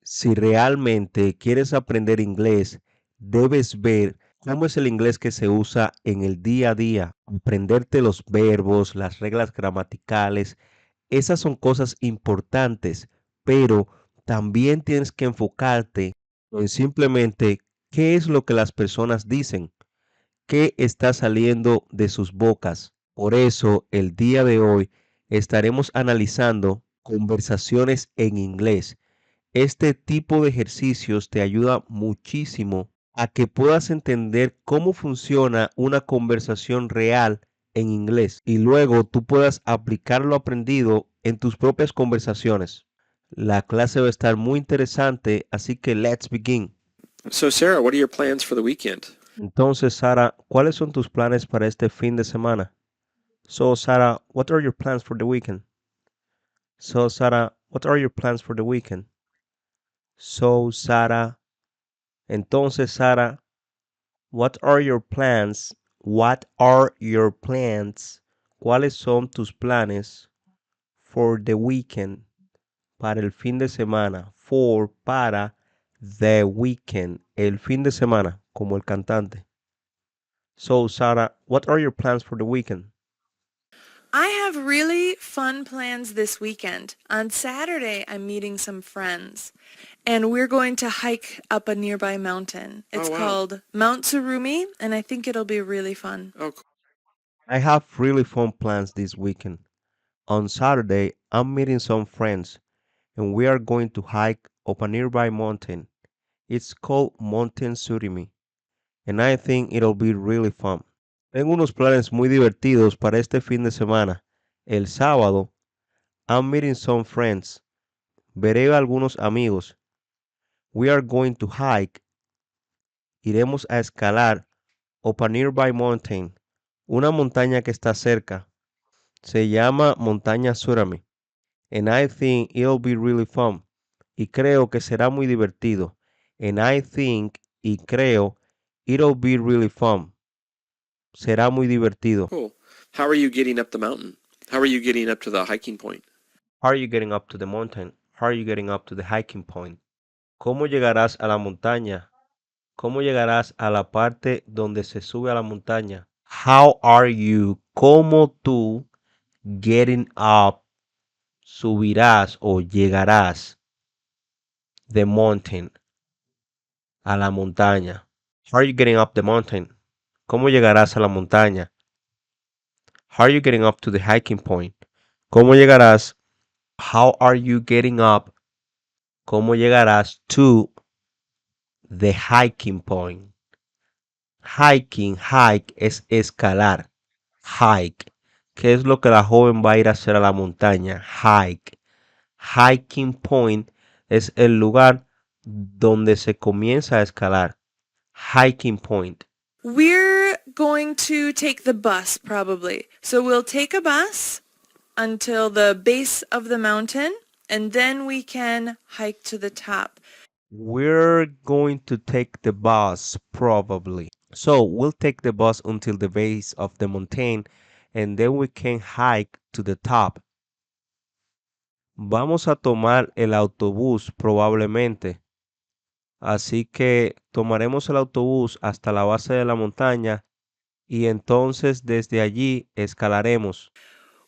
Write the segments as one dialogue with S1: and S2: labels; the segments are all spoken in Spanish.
S1: Si realmente quieres aprender inglés, debes ver cómo es el inglés que se usa en el día a día, aprenderte los verbos, las reglas gramaticales. Esas son cosas importantes, pero también tienes que enfocarte en simplemente qué es lo que las personas dicen, qué está saliendo de sus bocas. Por eso, el día de hoy estaremos analizando conversaciones en inglés. Este tipo de ejercicios te ayuda muchísimo a que puedas entender cómo funciona una conversación real en inglés y luego tú puedas aplicar lo aprendido en tus propias conversaciones. La clase va a estar muy interesante, así que let's begin.
S2: So, Sarah, what are your plans for the weekend?
S1: Entonces, Sara, ¿cuáles son tus planes para este fin de semana? So, Sara, what are your plans for the weekend? So, Sara, what are your plans for the weekend? So, Sara, entonces, Sara, what are your plans? What are your plans? ¿Cuáles son tus planes for the weekend? Para el fin de semana. For, para, the weekend. El fin de semana, como el cantante. So, Sarah, what are your plans for the weekend?
S3: I have really fun plans this weekend. On Saturday, I'm meeting some friends, and we're going to hike up a nearby mountain.
S2: Oh,
S3: It's
S2: wow.
S3: called Mount Surumi, and I think it'll be really fun.
S2: Oh, cool.
S1: I have really fun plans this weekend. On Saturday, I'm meeting some friends, and we are going to hike up a nearby mountain. It's called Mountain Surimi, and I think it'll be really fun. Tengo unos planes muy divertidos para este fin de semana. El sábado, I'm meeting some friends. Veré a algunos amigos. We are going to hike. Iremos a escalar up a nearby mountain. Una montaña que está cerca. Se llama Montaña Surami. And I think it'll be really fun. Y creo que será muy divertido. And I think y creo it'll be really fun. Será muy divertido.
S2: Cool. How are you getting up the mountain? How are you getting up to the hiking point?
S1: How are you getting up to the mountain? How are you getting up to the hiking point? ¿Cómo llegarás a la montaña? ¿Cómo llegarás a la parte donde se sube a la montaña? How are you? ¿Cómo tú getting up? Subirás o llegarás the mountain a la montaña. How are you getting up the mountain? ¿Cómo llegarás a la montaña? How are you getting up to the hiking point? ¿Cómo llegarás? How are you getting up? ¿Cómo llegarás to the hiking point? Hiking, hike es escalar. Hike. ¿Qué es lo que la joven va a ir a hacer a la montaña? Hike. Hiking point es el lugar donde se comienza a escalar. Hiking point.
S3: We're going to take the bus probably. So we'll take a bus until the base of the mountain, and then we can hike to the top.
S1: We're going to take the bus probably. So we'll take the bus until the base of the mountain and then we can hike to the top. Vamos a tomar el autobús probablemente. Así que tomaremos el autobús hasta la base de la montaña y entonces desde allí escalaremos.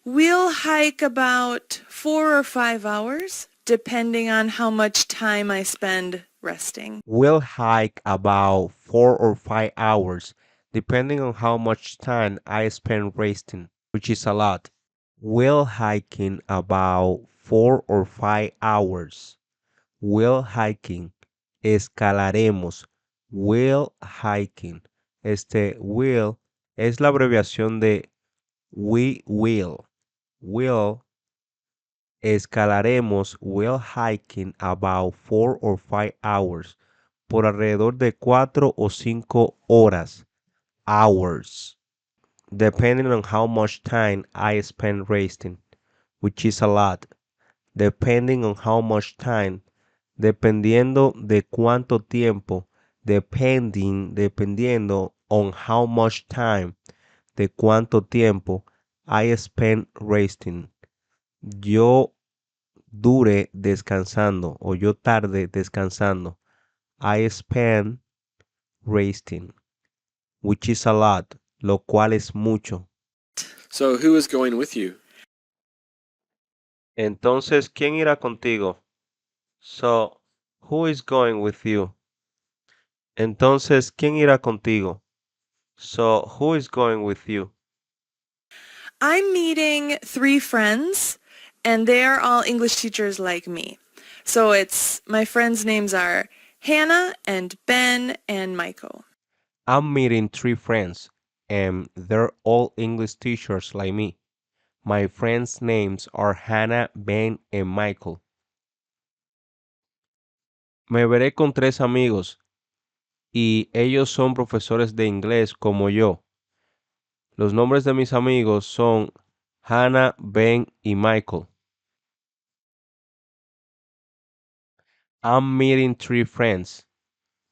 S3: We'll hike about 4 or 5 hours, depending on how much time I spend resting.
S1: We'll hike about 4 or 5 hours, depending on how much time I spend resting, which is a lot. We'll hiking about 4 or 5 hours. We'll hiking, escalaremos. We'll hiking. Will es la abreviación de we will. Will escalaremos. We'll hiking about 4 or 5 hours. Por alrededor de 4 o 5 horas. Hours. Depending on how much time I spend resting, which is a lot. Depending on how much time. Dependiendo de cuánto tiempo. Dependiendo on how much time. De cuánto tiempo I spend resting. Yo dure descansando o yo tarde descansando. I spend resting, which is a lot, lo cual es mucho.
S2: So who is going with you?
S1: Entonces, ¿quién irá contigo? So, who is going with you? Entonces, ¿quién irá contigo? So, who is going with you?
S3: I'm meeting 3 friends, and they are all English teachers like me. So my friends' names are Hannah and Ben and Michael.
S1: I'm meeting 3 friends, and they're all English teachers like me. My friends' names are Hannah, Ben, and Michael. Me veré con 3 amigos, y ellos son profesores de inglés como yo. Los nombres de mis amigos son Hannah, Ben y Michael. I'm meeting 3 friends.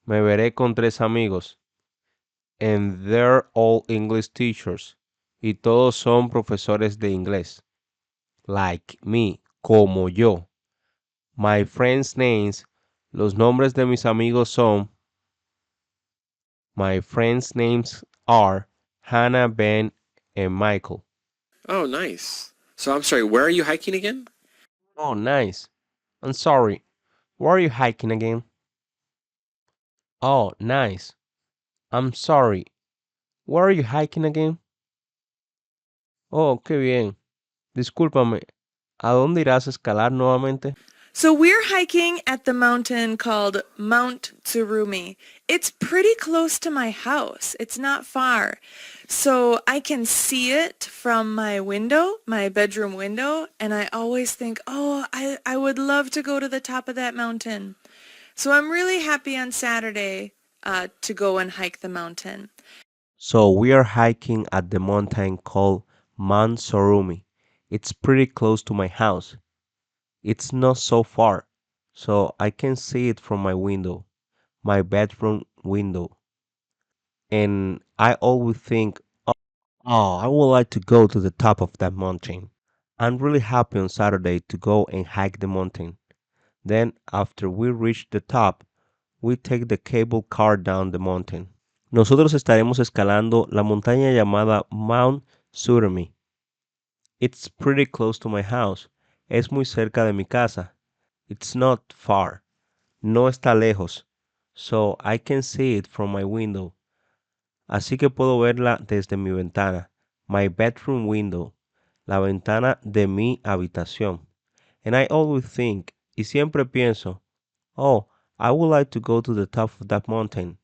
S1: Me veré con 3 amigos. And they're all English teachers. Y todos son profesores de inglés. Like me, como yo. My friends' names, los nombres de mis amigos son. My friends' names are Hannah, Ben, and Michael.
S2: Oh, nice. So I'm sorry, where are you hiking again?
S1: Oh, nice. I'm sorry. Where are you hiking again? Oh, nice. I'm sorry. Where are you hiking again? Oh, qué bien. Discúlpame. ¿A dónde irás a escalar nuevamente?
S3: So we're hiking at the mountain called Mount Tsurumi. It's pretty close to my house. It's not far. So I can see it from my window, my bedroom window, and I always think, oh, I would love to go to the top of that mountain. So I'm really happy on Saturday to go and hike the mountain.
S1: So we are hiking at the mountain called Mount Sorumi. It's pretty close to my house. It's not so far, so I can see it from my window, my bedroom window. And I always think, oh, I would like to go to the top of that mountain. I'm really happy on Saturday to go and hike the mountain. Then, after we reach the top, we take the cable car down the mountain. Nosotros estaremos escalando la montaña llamada Mount Surumi. It's pretty close to my house. Es muy cerca de mi casa. It's not far. No está lejos. So I can see it from my window. Así que puedo verla desde mi ventana. My bedroom window. La ventana de mi habitación. And I always think, y siempre pienso, oh, I would like to go to the top of that mountain.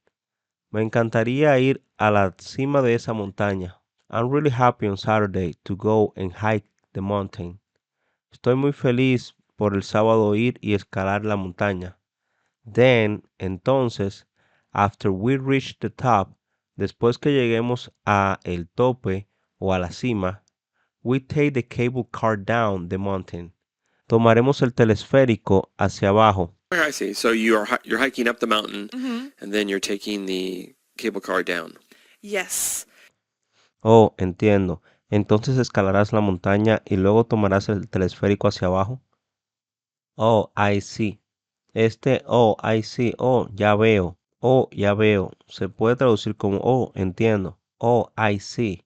S1: Me encantaría ir a la cima de esa montaña. I'm really happy on Saturday to go and hike the mountain. Estoy muy feliz por el sábado ir y escalar la montaña. Then, entonces, after we reach the top, después que lleguemos a el tope o a la cima, we take the cable car down the mountain. Tomaremos el telesférico hacia abajo.
S2: Oh, I see. So you're hiking up the mountain,
S3: Mm-hmm.
S2: and then you're taking the cable car down.
S3: Yes.
S1: Oh, entiendo. Entonces escalarás la montaña y luego tomarás el telesférico hacia abajo. Oh, I see. Oh, I see. Oh, ya veo. Oh, ya veo. Se puede traducir como, oh, entiendo. Oh, I see.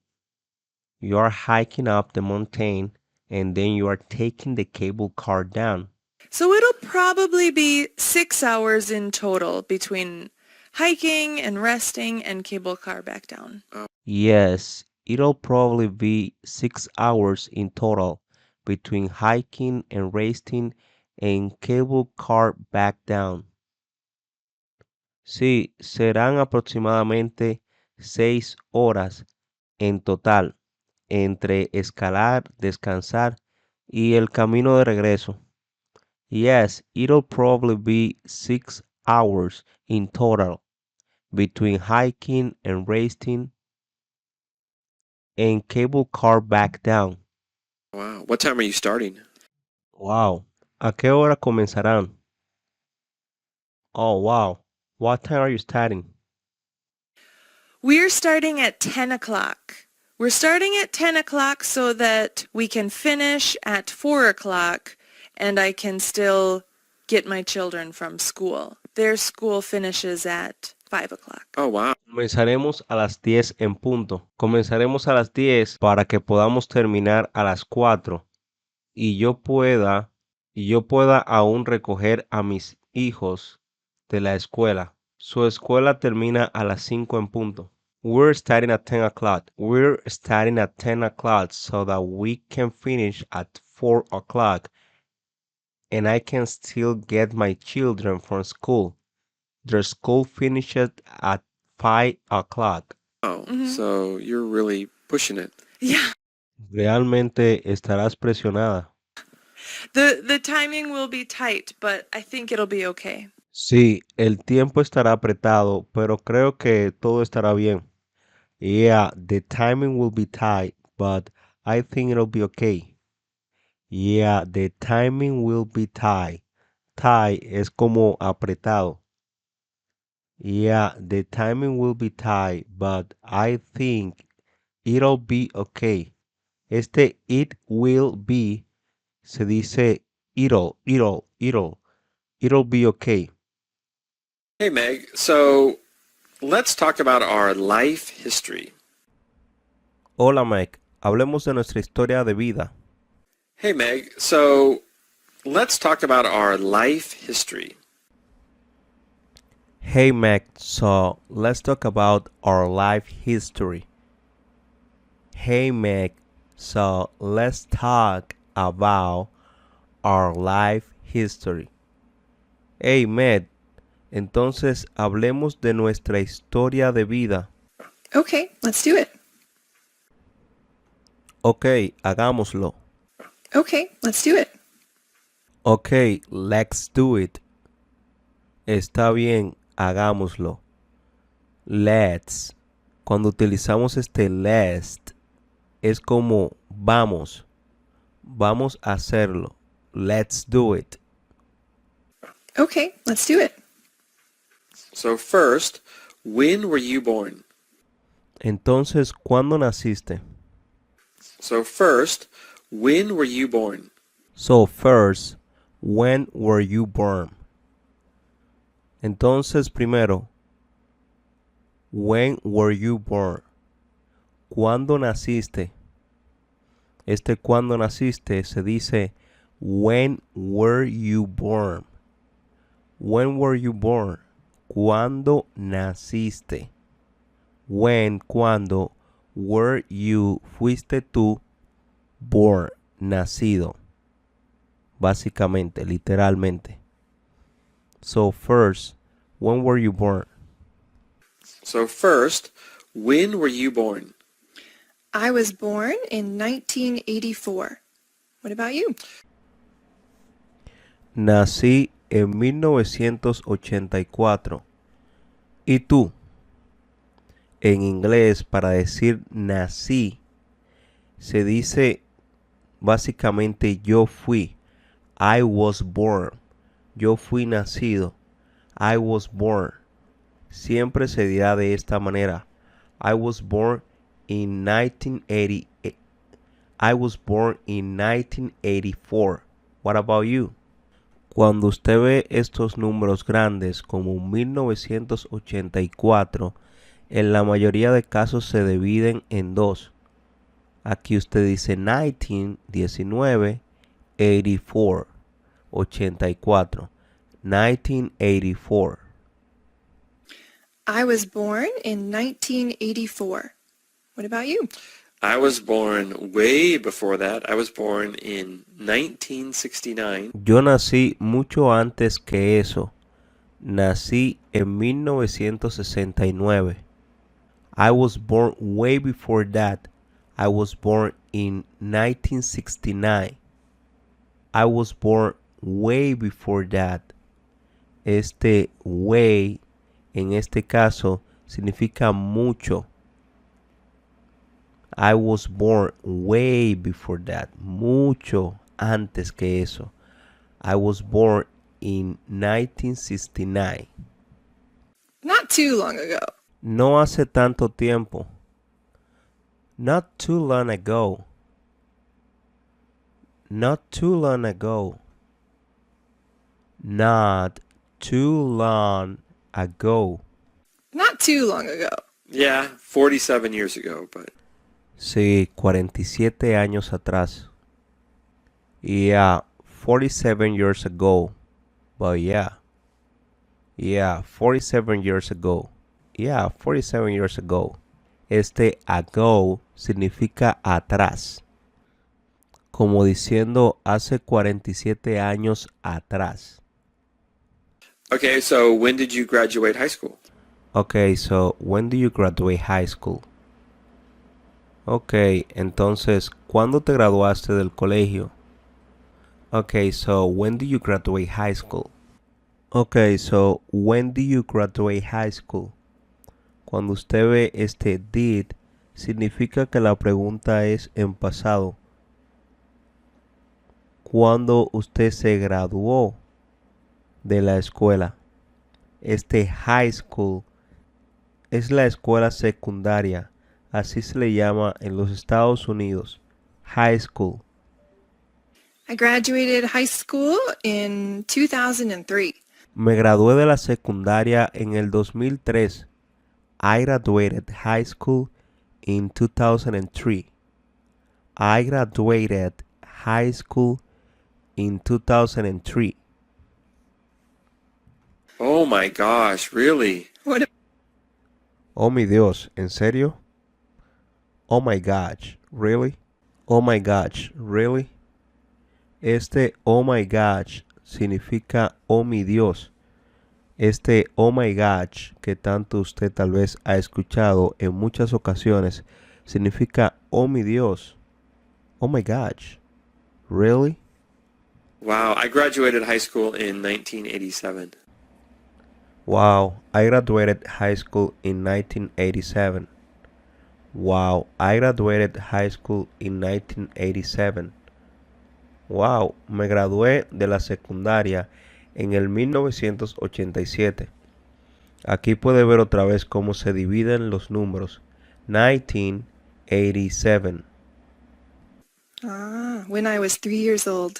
S1: You are hiking up the mountain and then you are taking the cable car down.
S3: So it'll probably be 6 hours in total between hiking and resting and cable car back down.
S1: Yes, it'll probably be 6 hours in total between hiking and resting and cable car back down. Sí, serán aproximadamente 6 horas en total entre escalar, descansar y el camino de regreso. Yes, it'll probably be 6 hours in total between hiking and resting and cable car back down.
S2: Wow. What time are you starting?
S1: Wow. ¿A qué hora comenzarán? Oh, wow. What time are you starting?
S3: We're starting at 10 o'clock. We're starting at 10 o'clock so that we can finish at 4 o'clock and I can still get my children from school. Their school finishes at 5 o'clock.
S2: Oh, wow.
S1: Comenzaremos a las 10 en punto. Comenzaremos a las 10 para que podamos terminar a las 4 y yo pueda aún recoger a mis hijos de la escuela. Su escuela termina a las 5 en punto. We're starting at 10 o'clock. We're starting at 10 o'clock so that we can finish at 4 o'clock and I can still get my children from school. Their school finishes at 5 o'clock.
S2: Oh, so you're really pushing it.
S3: Yeah.
S1: Realmente estarás presionada.
S3: The timing will be tight, but I think it'll be okay.
S1: Sí, el tiempo estará apretado, pero creo que todo estará bien. Yeah, the timing will be tight, but I think it'll be okay. Yeah, the timing will be tight. Tight es como apretado. Yeah, the timing will be tight, but I think it'll be okay. Este it will be se dice it'll be okay.
S2: Hey, Meg, so let's talk about our life history.
S1: Hola Mike, hablemos de nuestra historia de vida.
S2: Hey, Meg, so let's talk about our life history.
S1: Hey Mac, so let's talk about our life history. Hey Mac, so let's talk about our life history. Hey Matt, entonces hablemos de nuestra historia de vida.
S4: Okay, let's do it.
S1: Ok, hagámoslo.
S4: Okay, let's do it.
S1: Ok, let's do it. Está bien, hagámoslo. Let's. Cuando utilizamos este let's, es como vamos. Vamos a hacerlo. Let's do it.
S4: Okay, let's do it.
S2: So first, when were you born?
S1: Entonces, ¿cuándo naciste?
S2: So first, when were you born?
S1: So first, when were you born? Entonces, primero, when were you born? ¿Cuándo naciste? Este cuándo naciste se dice when were you born? When were you born? ¿Cuándo naciste? When, cuándo, were you, fuiste tú, born, nacido. Básicamente, literalmente. So first, when were you born?
S2: So first, when were you born?
S4: I was born in 1984. What about you?
S1: Nací en 1984. ¿Y tú? En inglés, para decir nací, se dice básicamente yo fui. I was born. Yo fui nacido. I was born. Siempre se dirá de esta manera. I was born in 1980. I was born in 1984. What about you? Cuando usted ve estos números grandes como 1984, en la mayoría de casos se dividen en dos. Aquí usted dice 19, 19, 84, 84. 1984.
S4: I was born in 1984. What about you?
S2: I was born way before that. I was born in 1969.
S1: Yo nací mucho antes que eso. Nací en 1969. I was born way before that. I was born in 1969. I was born way before that. Este way, en este caso, significa mucho. I was born way before that. Mucho antes que eso. I was born in 1969.
S4: Not too long ago.
S1: No hace tanto tiempo. Not too long ago. Not too long ago. Not too long ago.
S4: Not too long ago.
S2: Yeah, 47 years ago, but
S1: Sí, 47 años atrás. Yeah, 47 years ago. But yeah. Yeah, 47 years ago. Yeah, 47 years ago. Este ago significa atrás. Como diciendo hace 47 años atrás.
S2: okay, so when did you graduate high school?
S1: Okay, so when do you graduate high school? Okay, entonces, ¿cuándo te graduaste del colegio? Okay, so when do you graduate high school? Okay, so when do you graduate high school? Cuando usted ve este did, significa que la pregunta es en pasado. ¿Cuándo usted se graduó de la escuela? Este high school es la escuela secundaria, así se le llama en los Estados Unidos, high school.
S4: I graduated high school in 2003.
S1: Me gradué de la secundaria en el 2003. I graduated high school in 2003. I graduated high school in 2003.
S2: Oh my gosh, really?
S4: What a-
S1: Oh mi Dios, ¿en serio? Oh my gosh, really? Oh my gosh, really? Este oh my gosh significa oh mi Dios. Este oh my gosh que tanto usted tal vez ha escuchado en muchas ocasiones significa oh mi Dios. Oh my gosh, really?
S2: Wow, I graduated high school in 1987.
S1: Wow, I graduated high school in 1987. Wow, I graduated high school in 1987. Wow, me gradué de la secundaria en el 1987. Aquí puede ver otra vez cómo se dividen los números. 1987.
S4: When I was 3 years old.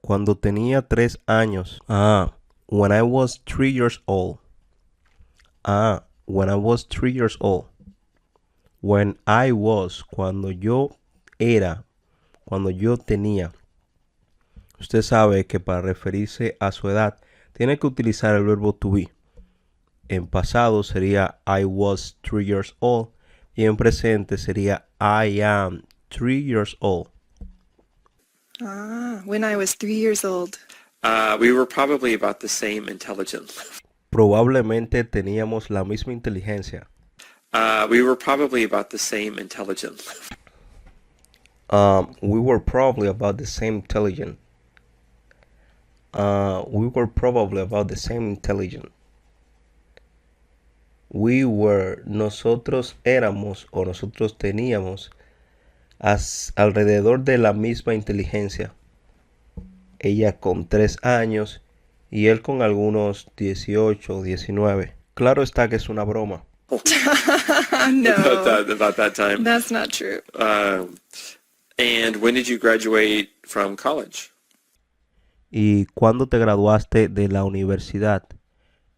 S1: Cuando tenía 3 años. When I was 3 years old. When I was 3 years old. When I was, cuando yo era, cuando yo tenía. Usted sabe que para referirse a su edad tiene que utilizar el verbo to be. En pasado sería I was 3 years old y en presente sería I am 3 years old.
S4: When I was 3 years old.
S2: We were probably about the same intelligence.
S1: Probablemente teníamos la misma inteligencia.
S2: We were probably about the same intelligence.
S1: We were probably about the same intelligent. We were probably about the same intelligent. We were, nosotros éramos o nosotros teníamos alrededor de la misma inteligencia. Ella con 3 años y él con algunos 18 o 19. Claro está que es una broma.
S4: No,
S2: about that time.
S4: that's not true.
S2: And when did you graduate from college?
S1: ¿Y cuándo te graduaste de la universidad?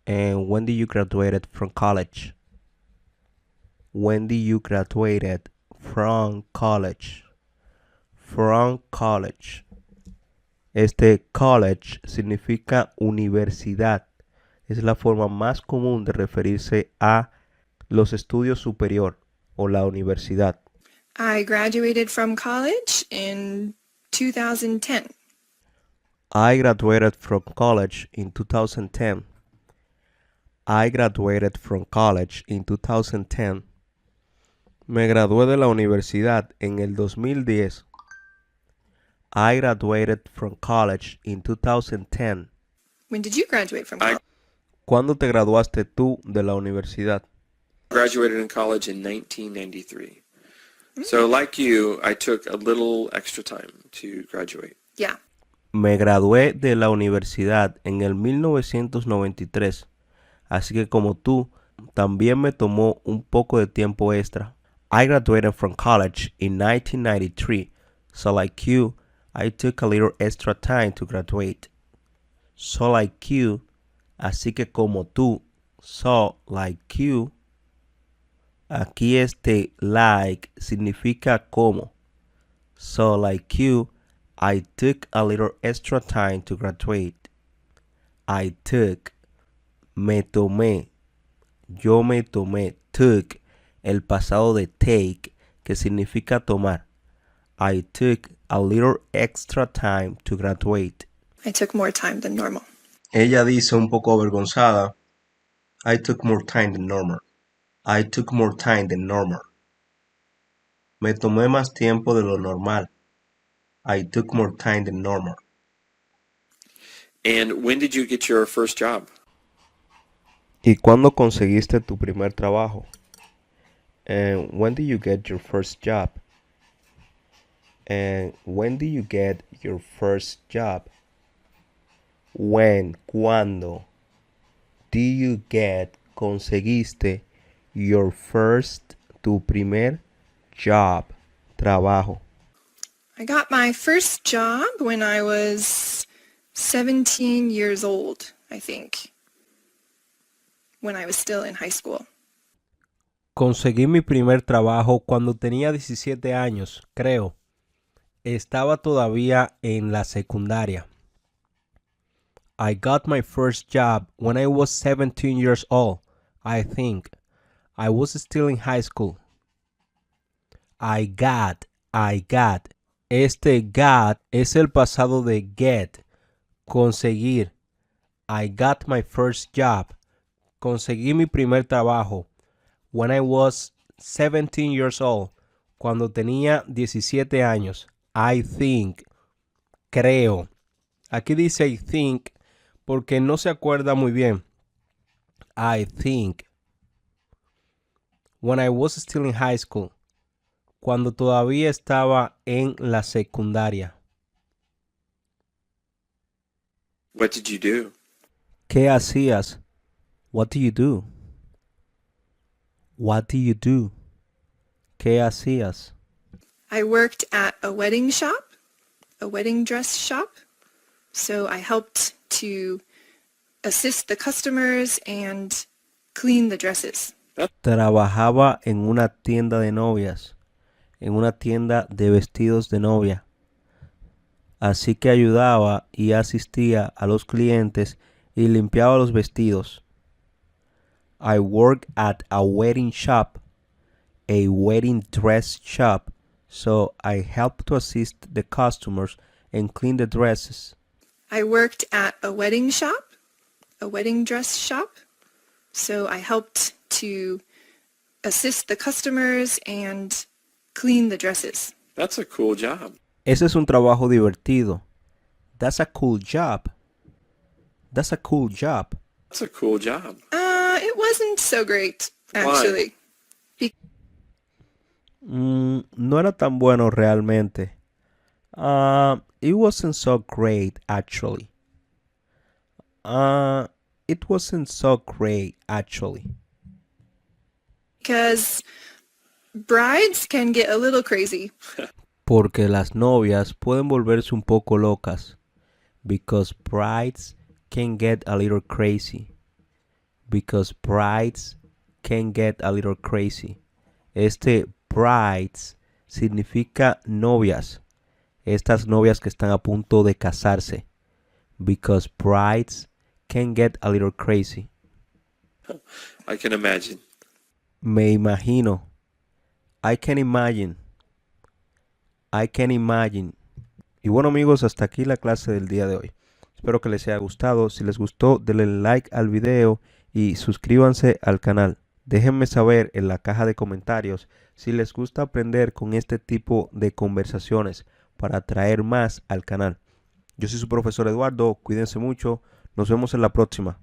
S1: And when did you graduated from college? When did you graduated from college? From college. Este college significa universidad. Es la forma más común de referirse a los estudios superior o la universidad.
S4: I graduated from college in 2010.
S1: I graduated from college in 2010. I graduated from college in 2010. Me gradué de la universidad en el 2010. I graduated from college in 2010.
S4: When did you graduate from college?
S1: ¿Cuándo te graduaste tú de la universidad?
S2: Graduated in college in 1993. So like you, I took a little extra time to graduate.
S4: Yeah.
S1: Me gradué de la universidad en el 1993. Así que como tú, también me tomó un poco de tiempo extra. I graduated from college in 1993. So like you, I took a little extra time to graduate. So like you, así que como tú. So like you. Aquí like significa como. So like you, I took a little extra time to graduate. I took, me tomé, yo me tomé, took, el pasado de take, que significa tomar. I took a little extra time to graduate.
S4: I took more time than normal.
S1: Ella dice un poco avergonzada, I took more time than normal. I took more time than normal. Me tomé más tiempo de lo normal. I took more time than normal.
S2: And when did you get your first job?
S1: ¿Y cuándo conseguiste tu primer trabajo? And when did you get your first job? And when did you get your first job? When, cuando. Did you get, conseguiste, your first, tu primer, job, trabajo?
S4: I got my first job when I was 17 years old, I think, when I was still in high school.
S1: Conseguí mi primer trabajo cuando tenía 17 años, creo. Estaba todavía en la secundaria. I got my first job when I was 17 years old, I think. I was still in high school. I got. Este got es el pasado de get, conseguir. I got my first job. Conseguí mi primer trabajo when I was 17 years old, cuando tenía 17 años. I think, creo. Aquí dice I think porque no se acuerda muy bien. I think. When I was still in high school, cuando todavía estaba en la secundaria.
S2: What did you do?
S1: ¿Qué hacías? What do you do? What do you do? ¿Qué hacías?
S4: I worked at a wedding shop, a wedding dress shop. So I helped to assist the customers and clean the dresses.
S1: Trabajaba en una tienda de novias, en una tienda de vestidos de novia. Así que ayudaba y asistía a los clientes y limpiaba los vestidos. I work at a wedding shop, a wedding dress shop, so I help to assist the customers and clean the dresses.
S4: I worked at a wedding shop, a wedding dress shop, so I helped to assist the customers and clean the dresses.
S2: That's a cool job.
S1: Ese es un trabajo divertido. That's a cool job. That's a cool job.
S2: That's a cool job.
S4: It wasn't so great, actually.
S1: No era tan bueno realmente. It wasn't so great, actually. It wasn't so great, actually.
S4: Because brides can get a little crazy.
S1: Porque las novias pueden volverse un poco locas. Because brides can get a little crazy. Because brides can get a little crazy. Este brides significa novias. Estas novias que están a punto de casarse. Because brides can get a little crazy.
S2: I can imagine.
S1: Me imagino. I can imagine. I can imagine. Y bueno amigos, hasta aquí la clase del día de hoy. Espero que les haya gustado. Si les gustó, denle like al video y suscríbanse al canal. Déjenme saber en la caja de comentarios si les gusta aprender con este tipo de conversaciones para atraer más al canal. Yo soy su profesor Eduardo. Cuídense mucho. Nos vemos en la próxima.